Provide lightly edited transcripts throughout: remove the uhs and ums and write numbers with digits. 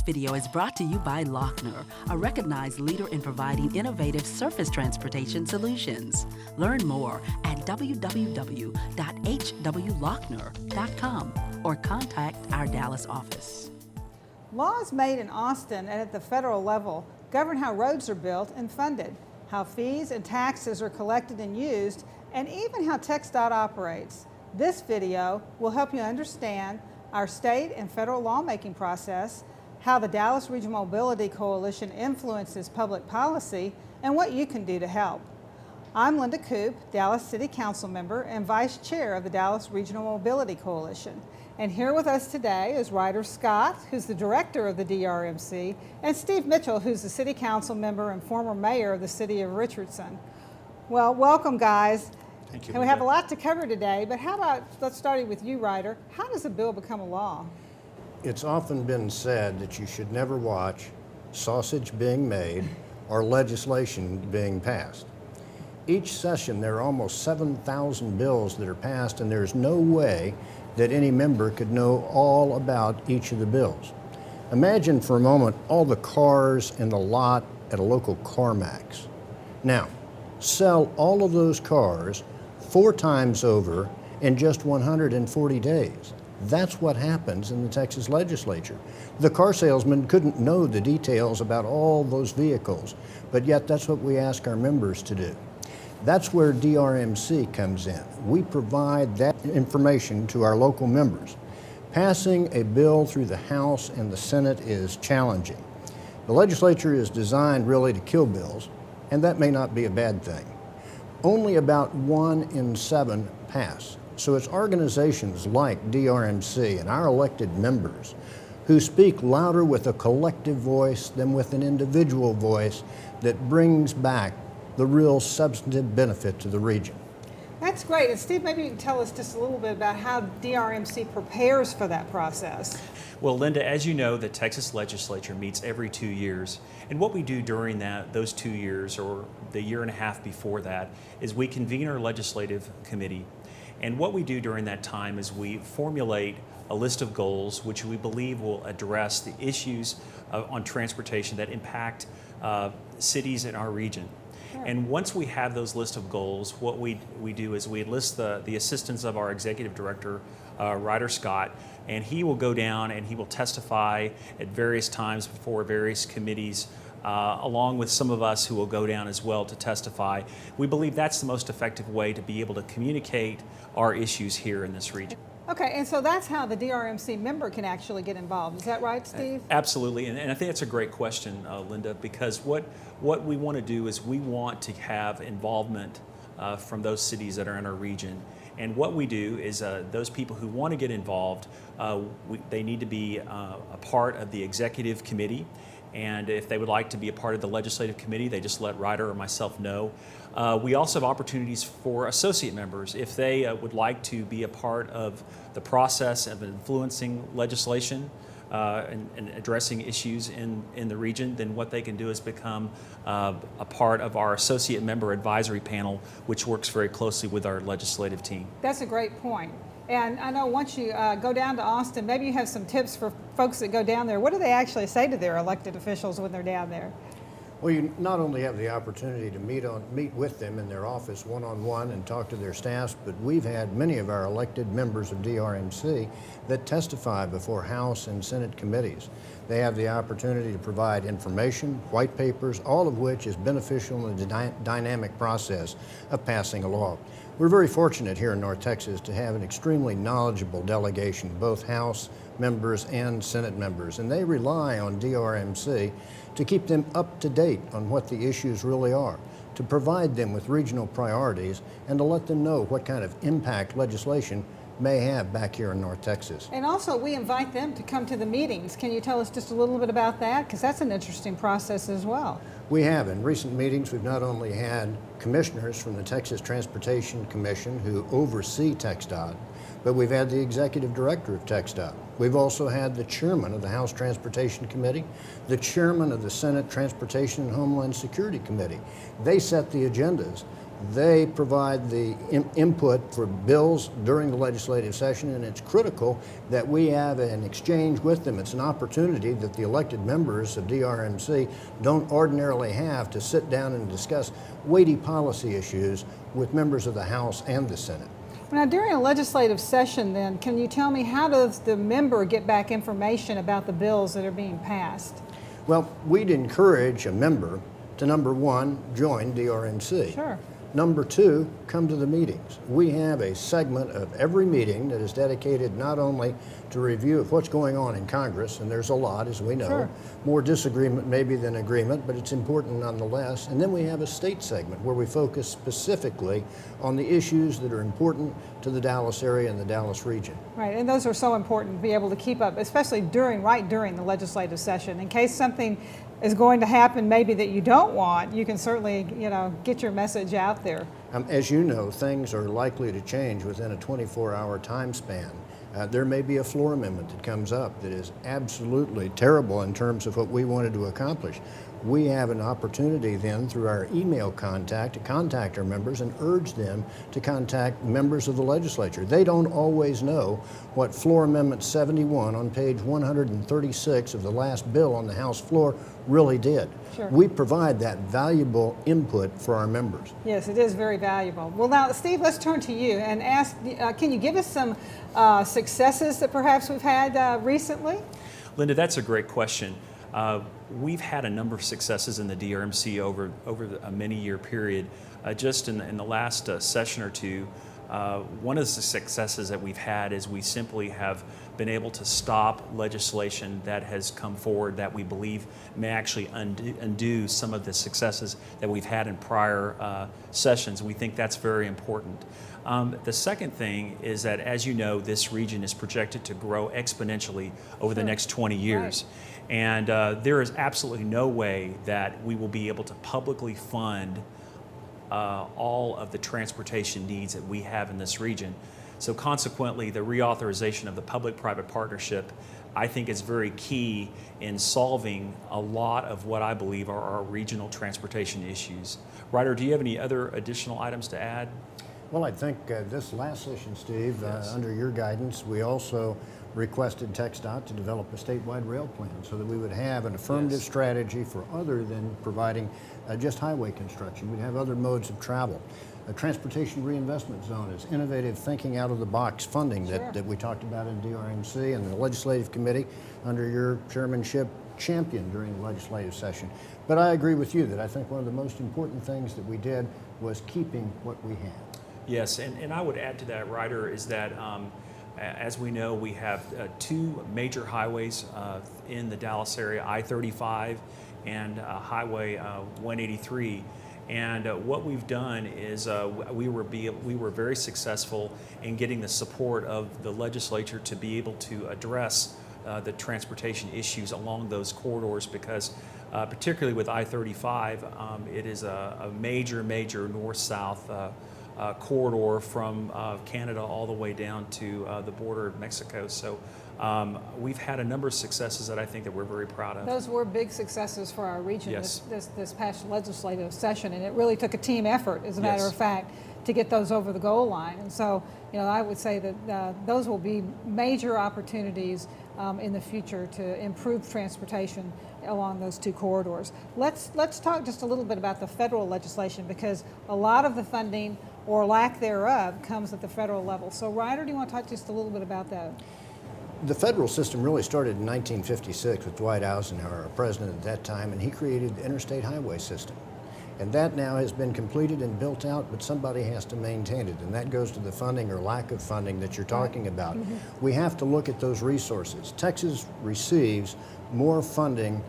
video is brought to you by Lochner, a recognized leader in providing innovative surface transportation solutions. Learn more at www.hwlochner.com or contact our Dallas office. Laws made in Austin and at the federal level govern how roads are built and funded, how fees and taxes are collected and used, and even how TxDOT operates. This video will help you understand our state and federal lawmaking process, how the Dallas Regional Mobility Coalition influences public policy, and what you can do to help. I'm Linda Coop, Dallas City Council member and Vice Chair of the Dallas Regional Mobility Coalition. And here with us today is Ryder Scott, who's the Director of the DRMC, and Steve Mitchell, who's the City Council member and former Mayor of the City of Richardson. Well, welcome guys. Thank you. And we have a lot to cover today, but how about, let's start with you, Ryder. How does a bill become a law? It's often been said that you should never watch sausage being made or legislation being passed. Each session there are almost 7,000 bills that are passed, and there's no way that any member could know all about each of the bills. Imagine for a moment all the cars in the lot at a local CarMax. Now, sell all of those cars 4 times over in just 140 days. That's what happens in the Texas legislature. The car salesman couldn't know the details about all those vehicles, but yet that's what we ask our members to do. That's where DRMC comes in. We provide that information to our local members. Passing a bill through the House and the Senate is challenging. The legislature is designed really to kill bills, and that may not be a bad thing. Only about 1 in 7 pass. So it's organizations like DRMC and our elected members who speak louder with a collective voice than with an individual voice that brings back the real substantive benefit to the region. That's great. And Steve, maybe you can tell us just a little bit about how DRMC prepares for that process. Well, Linda, as you know, the Texas legislature meets every 2 years. And what we do during those 2 years, or the year and a half before that, is we convene our legislative committee. And what we do during that time is we formulate a list of goals which we believe will address the issues on transportation that impact cities in our region. Sure. And once we have those list of goals, what we do is we enlist the assistance of our executive director, Ryder Scott, and he will go down and he will testify at various times before various committees, along with some of us who will go down as well to testify. We believe that's the most effective way to be able to communicate our issues here in this region. Okay, and so that's how the DRMC member can actually get involved. Is that right, Steve? Absolutely, and I think that's a great question, Linda, because what we want to do is we want to have involvement from those cities that are in our region. And what we do is those people who want to get involved, they need to be a part of the executive committee. And if they would like to be a part of the legislative committee, they just let Ryder or myself know. We also have opportunities for associate members. If they would like to be a part of the process of influencing legislation and addressing issues in the region, then what they can do is become a part of our associate member advisory panel, which works very closely with our legislative team. That's a great point. And I know once you go down to Austin, maybe you have some tips for folks that go down there. What do they actually say to their elected officials when they're down there? Well, you not only have the opportunity to meet with them in their office one-on-one and talk to their staffs, but we've had many of our elected members of DRMC that testify before House and Senate committees. They have the opportunity to provide information, white papers, all of which is beneficial in the dynamic process of passing a law. We're very fortunate here in North Texas to have an extremely knowledgeable delegation, both House members and Senate members, and they rely on DRMC to keep them up to date on what the issues really are, to provide them with regional priorities, and to let them know what kind of impact legislation may have back here in North Texas. And also, we invite them to come to the meetings. Can you tell us just a little bit about that? Because that's an interesting process as well. We have. In recent meetings, we've not only had commissioners from the Texas Transportation Commission who oversee TxDOT, but we've had the executive director of TxDOT. We've also had the chairman of the House Transportation Committee, the chairman of the Senate Transportation and Homeland Security Committee. They set the agendas. They provide the input for bills during the legislative session, and it's critical that we have an exchange with them. It's an opportunity that the elected members of DRMC don't ordinarily have to sit down and discuss weighty policy issues with members of the House and the Senate. Now, during a legislative session, then, can you tell me how does the member get back information about the bills that are being passed? Well, we'd encourage a member to, number one, join DRMC. Sure. Number two, come to the meetings. We have a segment of every meeting that is dedicated not only to review of what's going on in Congress, and there's a lot, as we know, Sure. more disagreement maybe than agreement, but it's important nonetheless. And then we have a state segment where we focus specifically on the issues that are important to the Dallas area and the Dallas region. Right, and those are so important to be able to keep up, especially right during the legislative session. In case something is going to happen maybe that you don't want, you can certainly, get your message out there. As you know, things are likely to change within a 24-hour time span. There may be a floor amendment that comes up that is absolutely terrible in terms of what we wanted to accomplish. We have an opportunity then through our email contact to contact our members and urge them to contact members of the legislature. They don't always know what Floor Amendment 71 on page 136 of the last bill on the House floor really did. Sure. We provide that valuable input for our members. Yes, it is very valuable. Well, now, Steve, let's turn to you and ask, can you give us some successes that perhaps we've had recently? Linda, that's a great question. We've had a number of successes in the DRMC over a many-year period. Just in the last session or two, one of the successes that we've had is we simply have been able to stop legislation that has come forward that we believe may actually undo some of the successes that we've had in prior sessions. We think that's very important. The second thing is that, as you know, this region is projected to grow exponentially over the next 20 years. Right. And there is absolutely no way that we will be able to publicly fund all of the transportation needs that we have in this region. So consequently, the reauthorization of the public-private partnership, I think, is very key in solving a lot of what I believe are our regional transportation issues. Ryder, do you have any other additional items to add? Well, I think this last session, Steve, under your guidance, we also requested TxDOT to develop a statewide rail plan so that we would have an affirmative strategy for other than providing just highway construction. We'd have other modes of travel. A transportation reinvestment zone is innovative thinking out of the box funding that we talked about in DRMC and the legislative committee under your chairmanship championed during the legislative session. But I agree with you that I think one of the most important things that we did was keeping what we had. Yes, and I would add to that, Ryder, is that as we know, we have two major highways in the Dallas area, I-35 and Highway 183. And what we've done is we were very successful in getting the support of the legislature to be able to address the transportation issues along those corridors because particularly with I-35, it is a major north-south corridor from Canada all the way down to the border of Mexico. So we've had a number of successes that I think that we're very proud of. Those were big successes for our region Yes. this past legislative session, and it really took a team effort, as a matter Yes. of fact, to get those over the goal line. And so, I would say that those will be major opportunities in the future to improve transportation along those two corridors. Let's talk just a little bit about the federal legislation because a lot of the funding or lack thereof comes at the federal level. So, Ryder, do you want to talk just a little bit about that? The federal system really started in 1956 with Dwight Eisenhower, our president at that time, and he created the interstate highway system. And that now has been completed and built out, but somebody has to maintain it, and that goes to the funding or lack of funding that you're talking about. We have to look at those resources. Texas receives more funding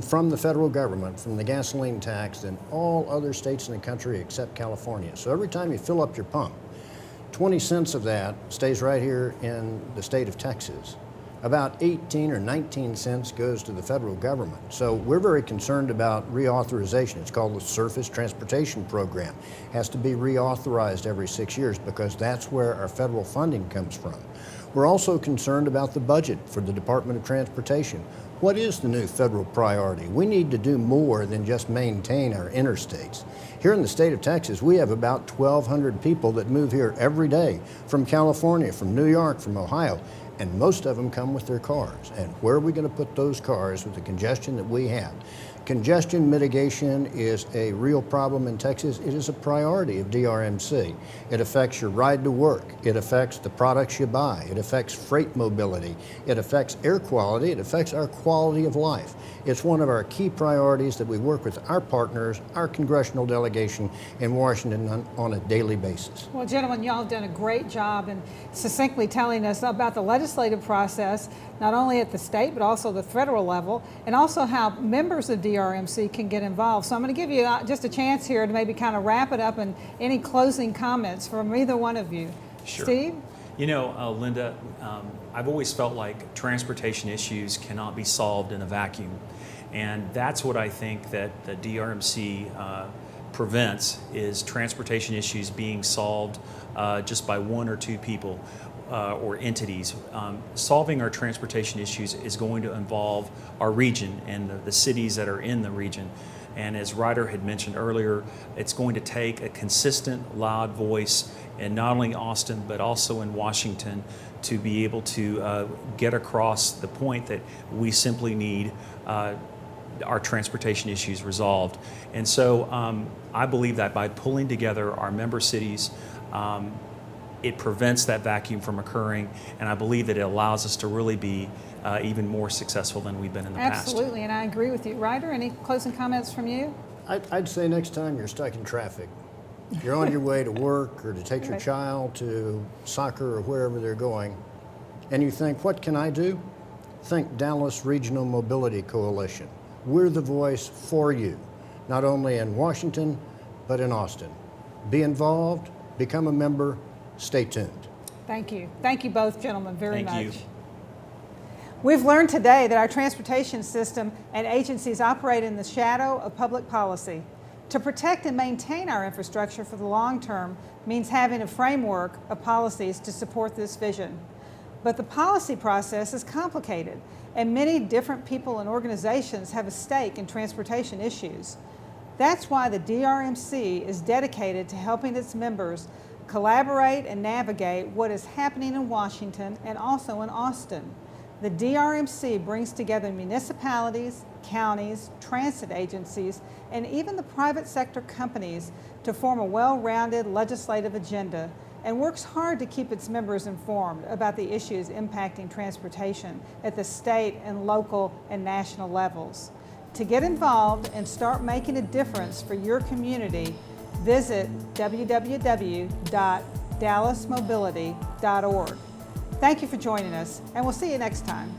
from the federal government, from the gasoline tax, than all other states in the country except California. So every time you fill up your pump, 20 cents of that stays right here in the state of Texas. About 18 or 19 cents goes to the federal government. So we're very concerned about reauthorization. It's called the Surface Transportation Program. It has to be reauthorized every 6 years because that's where our federal funding comes from. We're also concerned about the budget for the Department of Transportation. What is the new federal priority? We need to do more than just maintain our interstates. Here in the state of Texas, we have about 1,200 people that move here every day from California, from New York, from Ohio, and most of them come with their cars. And where are we going to put those cars with the congestion that we have? Congestion mitigation is a real problem in Texas. It is a priority of DRMC. It affects your ride to work. It affects the products you buy. It affects freight mobility. It affects air quality. It affects our quality of life. It's one of our key priorities that we work with our partners, our congressional delegation in Washington on a daily basis. Well, gentlemen, y'all have done a great job in succinctly telling us about the legislative process, not only at the state, but also the federal level, and also how members of DRMC can get involved. So I'm going to give you just a chance here to maybe kind of wrap it up, and any closing comments from either one of you. Sure. Steve? You know, Linda, I've always felt like transportation issues cannot be solved in a vacuum. And that's what I think that the DRMC prevents, is transportation issues being solved just by one or two people or entities. Solving our transportation issues is going to involve our region and the cities that are in the region. And as Ryder had mentioned earlier, it's going to take a consistent, loud voice in not only Austin, but also in Washington, to be able to get across the point that we simply need our transportation issues resolved. And so I believe that by pulling together our member cities, it prevents that vacuum from occurring, and I believe that it allows us to really be even more successful than we've been in the past. Absolutely, and I agree with you. Ryder, any closing comments from you? I'd say next time you're stuck in traffic, you're on your way to work or to take your child to soccer or wherever they're going, and you think, what can I do? Think Dallas Regional Mobility Coalition. We're the voice for you, not only in Washington, but in Austin. Be involved, become a member, stay tuned. Thank you. Thank you both, gentlemen, very much. Thank you. We've learned today that our transportation system and agencies operate in the shadow of public policy. To protect and maintain our infrastructure for the long term means having a framework of policies to support this vision. But the policy process is complicated, and many different people and organizations have a stake in transportation issues. That's why the DRMC is dedicated to helping its members collaborate and navigate what is happening in Washington and also in Austin. The DRMC brings together municipalities, counties, transit agencies, and even the private sector companies to form a well-rounded legislative agenda, and works hard to keep its members informed about the issues impacting transportation at the state and local and national levels. To get involved and start making a difference for your community, visit www.dallasmobility.org. Thank you for joining us, and we'll see you next time.